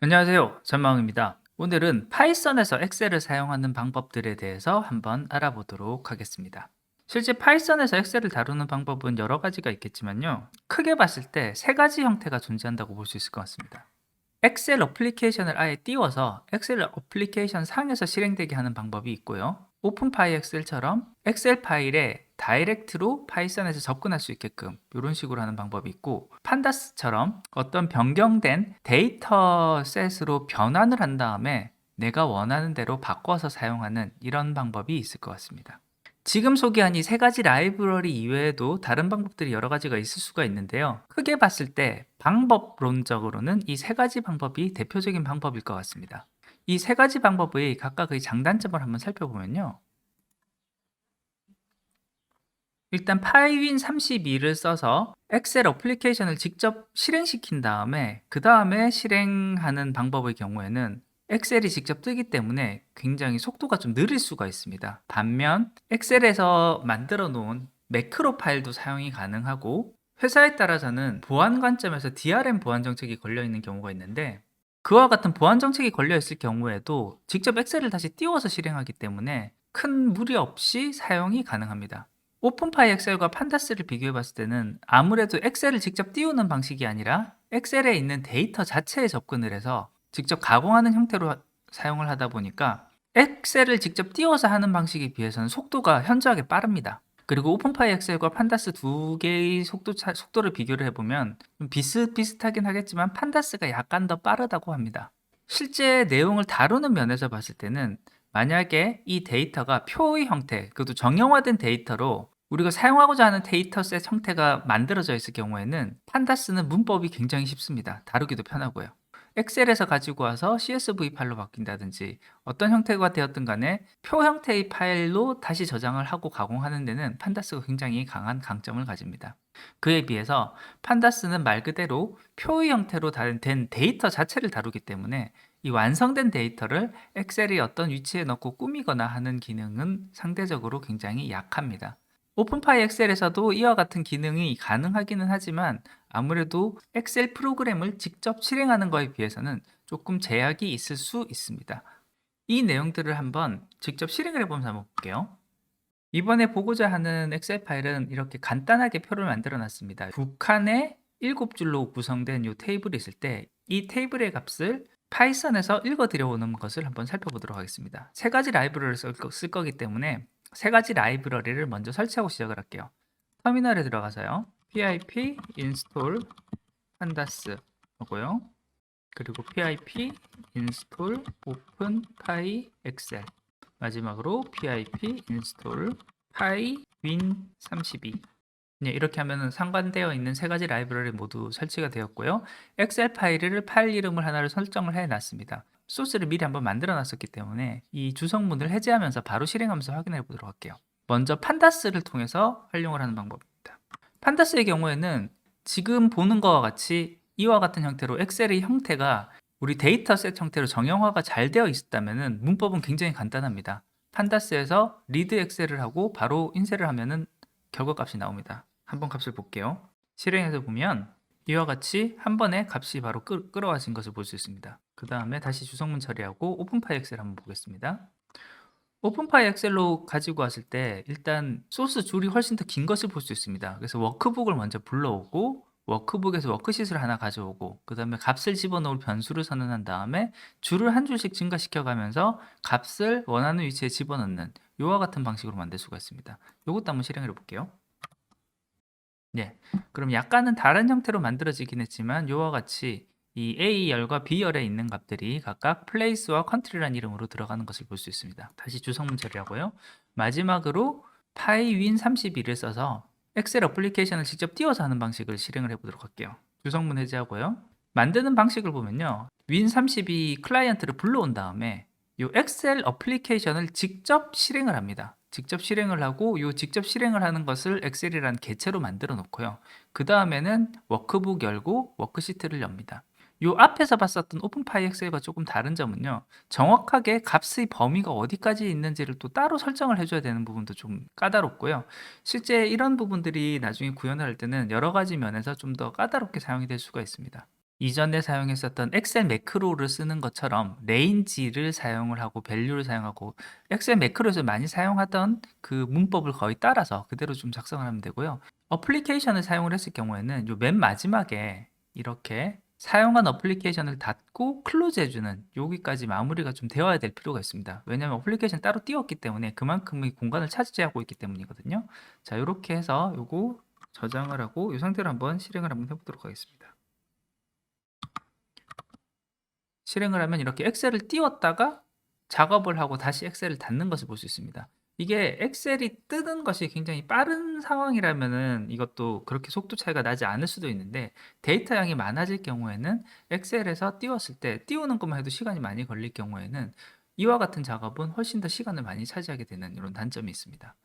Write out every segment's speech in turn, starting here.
안녕하세요. 전망입니다. 오늘은 파이썬에서 엑셀을 사용하는 방법들에 대해서 한번 알아보도록 하겠습니다. 실제 파이썬에서 엑셀을 다루는 방법은 여러 가지가 있겠지만요. 크게 봤을 때 세 가지 형태가 존재한다고 볼 수 있을 것 같습니다. 엑셀 어플리케이션을 아예 띄워서 엑셀 어플리케이션 상에서 실행되게 하는 방법이 있고요. 오픈파이 엑셀처럼 엑셀 파일에 다이렉트로 파이썬에서 접근할 수 있게끔 이런 식으로 하는 방법이 있고, 판다스처럼 어떤 변경된 데이터 셋으로 변환을 한 다음에 내가 원하는 대로 바꿔서 사용하는 이런 방법이 있을 것 같습니다. 지금 소개한 이 세 가지 라이브러리 이외에도 다른 방법들이 여러 가지가 있을 수가 있는데요. 크게 봤을 때 방법론적으로는 이 세 가지 방법이 대표적인 방법일 것 같습니다. 이 세 가지 방법의 각각의 장단점을 한번 살펴보면요. 일단 파이윈 32를 써서 엑셀 어플리케이션을 직접 실행시킨 다음에 그 다음에 실행하는 방법의 경우에는 엑셀이 직접 뜨기 때문에 굉장히 속도가 좀 느릴 수가 있습니다. 반면 엑셀에서 만들어 놓은 매크로 파일도 사용이 가능하고, 회사에 따라서는 보안 관점에서 DRM 보안 정책이 걸려 있는 경우가 있는데, 그와 같은 보안 정책이 걸려 있을 경우에도 직접 엑셀을 다시 띄워서 실행하기 때문에 큰 무리 없이 사용이 가능합니다. 오픈파이 엑셀과 판다스를 비교해 봤을 때는 아무래도 엑셀을 직접 띄우는 방식이 아니라 엑셀에 있는 데이터 자체에 접근을 해서 직접 가공하는 형태로 사용을 하다 보니까 엑셀을 직접 띄워서 하는 방식에 비해서는 속도가 현저하게 빠릅니다. 그리고 오픈파이 엑셀과 판다스 두 개의 속도를 비교를 해보면 좀 비슷비슷하긴 하겠지만 판다스가 약간 더 빠르다고 합니다. 실제 내용을 다루는 면에서 봤을 때는 만약에 이 데이터가 표의 형태, 그것도 정형화된 데이터로 우리가 사용하고자 하는 데이터셋 형태가 만들어져 있을 경우에는 판다스는 문법이 굉장히 쉽습니다. 다루기도 편하고요. 엑셀에서 가지고 와서 CSV 파일로 바뀐다든지 어떤 형태가 되었든 간에 표 형태의 파일로 다시 저장을 하고 가공하는 데는 판다스가 굉장히 강한 강점을 가집니다. 그에 비해서 판다스는 말 그대로 표의 형태로 된 데이터 자체를 다루기 때문에 이 완성된 데이터를 엑셀의 어떤 위치에 넣고 꾸미거나 하는 기능은 상대적으로 굉장히 약합니다. 오픈파이 엑셀에서도 이와 같은 기능이 가능하기는 하지만 아무래도 엑셀 프로그램을 직접 실행하는 것에 비해서는 조금 제약이 있을 수 있습니다. 이 내용들을 한번 직접 실행을 해보면서 한번 볼게요. 이번에 보고자 하는 엑셀 파일은 이렇게 간단하게 표를 만들어 놨습니다. 북한의 7줄로 구성된 이 테이블이 있을 때 이 테이블의 값을 파이썬에서 읽어 들여오는 것을 한번 살펴보도록 하겠습니다. 세 가지 라이브러리를 쓸 거기 때문에 세 가지 라이브러리를 먼저 설치하고 시작을 할게요. 터미널에 들어가서요. pip install pandas 하고요. 그리고 pip install openpy excel, 마지막으로 pip install pywin32. 네, 이렇게 하면 상관되어 있는 세 가지 라이브러리 모두 설치가 되었고요. 엑셀 파일 이름을 하나를 설정을 해 놨습니다. 소스를 미리 한번 만들어 놨었기 때문에 이 주성문을 해제하면서 바로 실행하면서 확인해 보도록 할게요. 먼저 판다스를 통해서 활용을 하는 방법입니다. 판다스의 경우에는 지금 보는 것과 같이 이와 같은 형태로 엑셀의 형태가 우리 데이터셋 형태로 정형화가 잘 되어 있었다면 문법은 굉장히 간단합니다. 판다스에서 리드 엑셀을 하고 바로 인쇄를 하면은 결과값이 나옵니다. 한번 값을 볼게요. 실행해서 보면 이와 같이 한 번에 값이 바로 끌어와진 것을 볼 수 있습니다. 그 다음에 다시 주성문 처리하고 오픈파이 엑셀 한번 보겠습니다. 오픈파이 엑셀로 가지고 왔을 때 일단 소스 줄이 훨씬 더 긴 것을 볼 수 있습니다. 그래서 워크북을 먼저 불러오고 워크북에서 워크시트를 하나 가져오고 그 다음에 값을 집어넣을 변수를 선언한 다음에 줄을 한 줄씩 증가시켜 가면서 값을 원하는 위치에 집어넣는 이와 같은 방식으로 만들 수가 있습니다. 이것도 한번 실행해 볼게요. 네, 그럼 약간은 다른 형태로 만들어지긴 했지만 이와 같이 이 A열과 B열에 있는 값들이 각각 place와 country라는 이름으로 들어가는 것을 볼 수 있습니다. 다시 주성문 처리하고요. 마지막으로 pywin32를 써서 엑셀 어플리케이션을 직접 띄워서 하는 방식을 실행을 해보도록 할게요. 주성문 해제하고요. 만드는 방식을 보면요. win32 클라이언트를 불러온 다음에 이 엑셀 어플리케이션을 직접 실행을 합니다. 직접 실행을 하고 이 직접 실행을 하는 것을 엑셀이라는 개체로 만들어 놓고요. 그 다음에는 워크북 열고 워크시트를 엽니다. 이 앞에서 봤었던 오픈파이 엑셀과 조금 다른 점은요. 정확하게 값의 범위가 어디까지 있는지를 또 따로 설정을 해줘야 되는 부분도 좀 까다롭고요. 실제 이런 부분들이 나중에 구현을 할 때는 여러 가지 면에서 좀 더 까다롭게 사용이 될 수가 있습니다. 이전에 사용했었던 엑셀 매크로를 쓰는 것처럼 레인지를 사용을 하고 밸류를 사용하고 엑셀 매크로에서 많이 사용하던 그 문법을 거의 따라서 그대로 좀 작성을 하면 되고요. 어플리케이션을 사용을 했을 경우에는 요 맨 마지막에 이렇게 사용한 어플리케이션을 닫고 클로즈 해주는 여기까지 마무리가 좀 되어야 될 필요가 있습니다. 왜냐하면 어플리케이션 따로 띄웠기 때문에 그만큼의 공간을 차지하고 있기 때문이거든요. 자, 이렇게 해서 요거 저장을 하고 이 상태로 한번 실행을 한번 해보도록 하겠습니다. 실행을 하면 이렇게 엑셀을 띄웠다가 작업을 하고 다시 엑셀을 닫는 것을 볼 수 있습니다. 이게 엑셀이 뜨는 것이 굉장히 빠른 상황이라면은 이것도 그렇게 속도 차이가 나지 않을 수도 있는데 데이터 양이 많아질 경우에는 엑셀에서 띄웠을 때 띄우는 것만 해도 시간이 많이 걸릴 경우에는 이와 같은 작업은 훨씬 더 시간을 많이 차지하게 되는 이런 단점이 있습니다.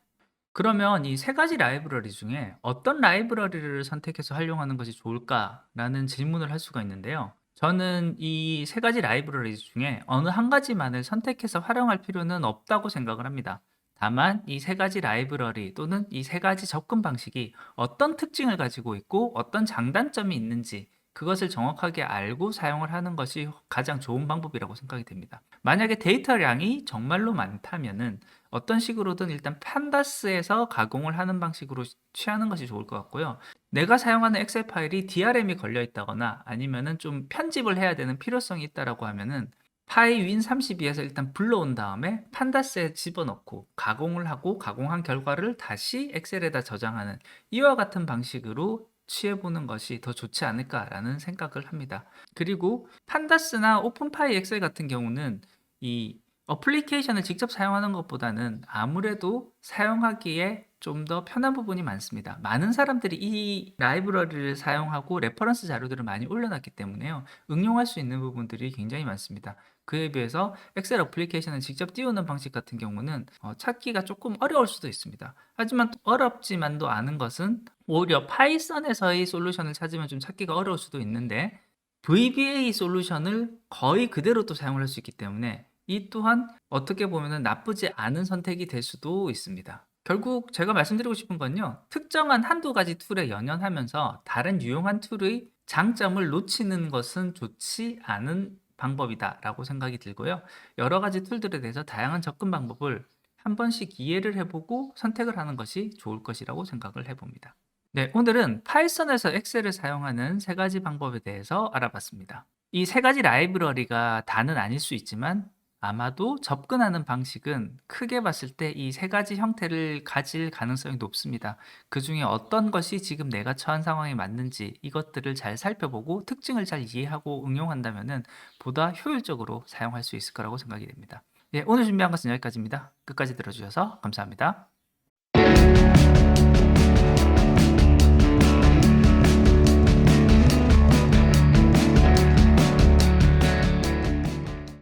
그러면 이 세 가지 라이브러리 중에 어떤 라이브러리를 선택해서 활용하는 것이 좋을까라는 질문을 할 수가 있는데요. 저는 이 세 가지 라이브러리 중에 어느 한 가지만을 선택해서 활용할 필요는 없다고 생각을 합니다. 다만 이 세 가지 라이브러리 또는 이 세 가지 접근 방식이 어떤 특징을 가지고 있고 어떤 장단점이 있는지 그것을 정확하게 알고 사용을 하는 것이 가장 좋은 방법이라고 생각이 됩니다. 만약에 데이터량이 정말로 많다면은 어떤 식으로든 일단 판다스에서 가공을 하는 방식으로 취하는 것이 좋을 것 같고요. 내가 사용하는 엑셀 파일이 DRM이 걸려 있다거나 아니면은 좀 편집을 해야 되는 필요성이 있다라고 하면은 파이 윈32에서 일단 불러온 다음에 판다스에 집어넣고 가공을 하고 가공한 결과를 다시 엑셀에다 저장하는 이와 같은 방식으로 취해보는 것이 더 좋지 않을까라는 생각을 합니다. 그리고 판다스나 오픈파이 엑셀 같은 경우는 이 어플리케이션을 직접 사용하는 것보다는 아무래도 사용하기에 좀 더 편한 부분이 많습니다. 많은 사람들이 이 라이브러리를 사용하고 레퍼런스 자료들을 많이 올려놨기 때문에요. 응용할 수 있는 부분들이 굉장히 많습니다. 그에 비해서 엑셀 어플리케이션을 직접 띄우는 방식 같은 경우는 찾기가 조금 어려울 수도 있습니다. 하지만 또 어렵지만도 않은 것은 오히려 파이썬에서의 솔루션을 찾으면 좀 찾기가 어려울 수도 있는데 VBA 솔루션을 거의 그대로 또 사용을 할 수 있기 때문에 이 또한 어떻게 보면 나쁘지 않은 선택이 될 수도 있습니다. 결국 제가 말씀드리고 싶은 건요. 특정한 한두 가지 툴에 연연하면서 다른 유용한 툴의 장점을 놓치는 것은 좋지 않은 방법이다라고 생각이 들고요. 여러 가지 툴들에 대해서 다양한 접근 방법을 한 번씩 이해를 해보고 선택을 하는 것이 좋을 것이라고 생각을 해봅니다. 네, 오늘은 파이썬에서 엑셀을 사용하는 세 가지 방법에 대해서 알아봤습니다. 이 세 가지 라이브러리가 다는 아닐 수 있지만 아마도 접근하는 방식은 크게 봤을 때 이 세 가지 형태를 가질 가능성이 높습니다. 그 중에 어떤 것이 지금 내가 처한 상황에 맞는지 이것들을 잘 살펴보고 특징을 잘 이해하고 응용한다면 보다 효율적으로 사용할 수 있을 거라고 생각이 됩니다. 네, 오늘 준비한 것은 여기까지입니다. 끝까지 들어주셔서 감사합니다.